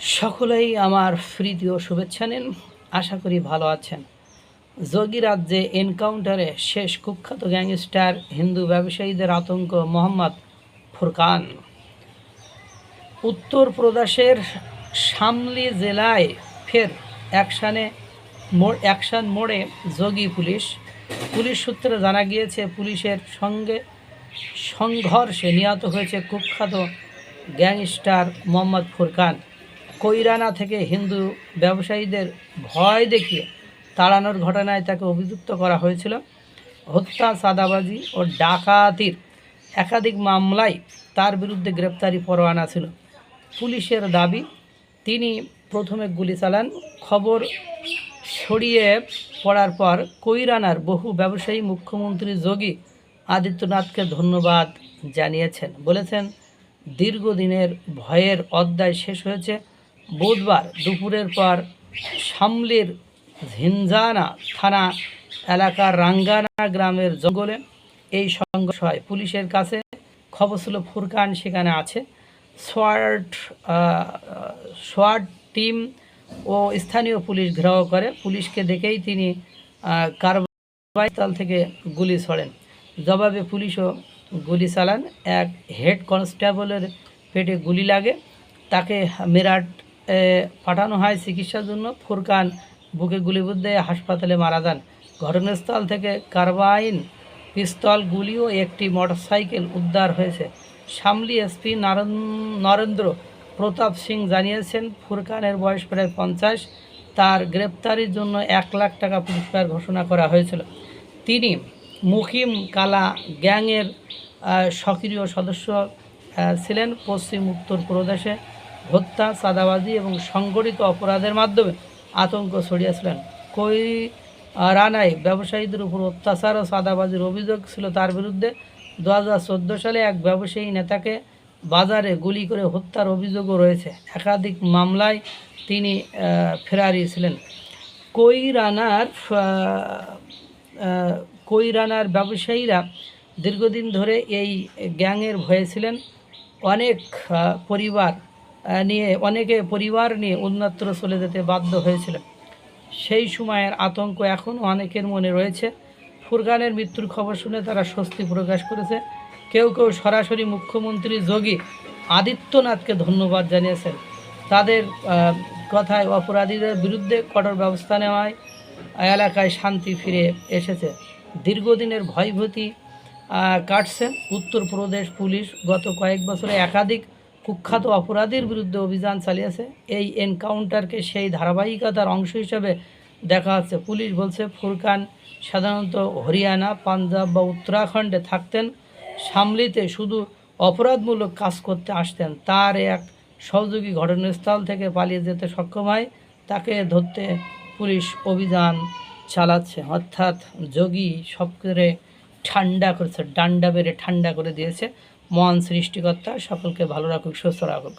সকলেই আমার প্রীতি ও শুভেচ্ছা নিন। আশা করি ভালো আছেন। যোগী রাজ্যে এনকাউন্টারে শেষ কুখ্যাত গ্যাংস্টার হিন্দু ব্যবসায়ীদের আতঙ্ক মোহাম্মদ ফুরকান। উত্তরপ্রদেশের শামলি জেলায় ফের অ্যাকশন মোড়ে যোগী পুলিশ সূত্রে জানা গিয়েছে, পুলিশের সঙ্গে সংঘর্ষে নিহত হয়েছে কুখ্যাত গ্যাংস্টার মোহাম্মদ ফুরকান। কৈরানা থেকে হিন্দু ব্যবসায়ীদের ভয় দেখিয়ে তাড়ানোর ঘটনায় তাকে অভিযুক্ত করা হয়েছিল। হত্যা, চাঁদাবাজি ও ডাকাতির একাধিক মামলায় তার বিরুদ্ধে গ্রেপ্তারি পরোয়ানা ছিল। পুলিশের দাবি, তিনি প্রথমে গুলি চালান। খবর ছড়িয়ে পড়ার পর কৈরানার বহু ব্যবসায়ী মুখ্যমন্ত্রী যোগী আদিত্যনাথকে ধন্যবাদ জানিয়েছেন। বলেছেন, দীর্ঘদিনের ভয়ের অধ্যায় শেষ হয়েছে। বুধবার দুপুরের পর শামলির ঝিনজানা থানা এলাকার রাঙ্গানা গ্রামের জঙ্গলে এই সংঘর্ষ হয়। পুলিশের কাছে খবর ছিল ফুরকান সেখানে আছে। সোয়াট টিম ও স্থানীয় পুলিশ ঘেরাও করে। পুলিশকে দেখেই তিনি কারবাইস্থল থেকে গুলি ছোড়েন। জবাবে পুলিশও গুলি চালান। এক হেড কনস্টেবলের পেটে গুলি লাগে, তাকে মেরাট পাঠানো হয় চিকিৎসার জন্য। ফুরকান বুকে গুলিবিদ্ধ হয়ে হাসপাতালে মারা যান। ঘটনাস্থল থেকে কার্বাইন, পিস্তল, গুলি ও একটি মোটরসাইকেল উদ্ধার হয়েছে। শামলি এসপি নরেন্দ্র প্রতাপ সিং জানিয়েছেন, ফুরকানের বয়স প্রায় 50। তার গ্রেপ্তারির জন্য 1 লাখ টাকা পুরস্কার ঘোষণা করা হয়েছিল। তিনি মুকিম কালা গ্যাংয়ের সক্রিয় সদস্য ছিলেন। পশ্চিম উত্তরপ্রদেশে হত্যা, চাঁদাবাজি এবং সংগঠিত অপরাধের মাধ্যমে আতঙ্ক ছড়িয়েছিলেন। কৈরানায় ব্যবসায়ীদের উপর অত্যাচার ও চাঁদাবাজির অভিযোগ ছিল তার বিরুদ্ধে। 2014 সালে এক ব্যবসায়ী নেতাকে বাজারে গুলি করে হত্যার অভিযোগও রয়েছে। একাধিক মামলায় তিনি ফেরারি ছিলেন। কৈরানার ব্যবসায়ীরা দীর্ঘদিন ধরে এই গ্যাংয়ের ভয়ে ছিলেন। অনেকে পরিবার নিয়ে অন্যত্র চলে যেতে বাধ্য হয়েছিল। সেই সময়ের আতঙ্ক এখনও অনেকের মনে রয়েছে। ফুরকানের মৃত্যুর খবর শুনে তারা স্বস্তি প্রকাশ করেছে। কেউ কেউ সরাসরি মুখ্যমন্ত্রী যোগী আদিত্যনাথকে ধন্যবাদ জানিয়েছেন। তাদের কথায় অপরাধীদের বিরুদ্ধে কঠোর ব্যবস্থা নেওয়ায় এলাকায় শান্তি ফিরে এসেছে। দীর্ঘদিনের ভয়ভীতি কাটছে। উত্তরপ্রদেশ পুলিশ গত কয়েক বছরে একাধিক কুখ্যাত অপরাধীর বিরুদ্ধে অভিযান চালিয়েছে। এই এনকাউন্টারকে সেই ধারাবাহিকতার অংশ হিসেবে দেখা হচ্ছে। পুলিশ বলছে, ফুরকান সাধারণত হরিয়ানা, পাঞ্জাব বা উত্তরাখণ্ডে থাকতেন। শামলিতে শুধু অপরাধমূলক কাজ করতে আসতেন। তার এক সহযোগী ঘটনাস্থল থেকে পালিয়ে যেতে সক্ষম হয়। তাকে ধরতে পুলিশ অভিযান চালাচ্ছে। অর্থাৎ যোগী সবকে ঠান্ডা করেছে, ডান্ডা বেড়ে ঠান্ডা করে দিয়েছে। মহান সৃষ্টিকর্তা সকলকে ভালো রাখুক, সুস্থ রাখুক।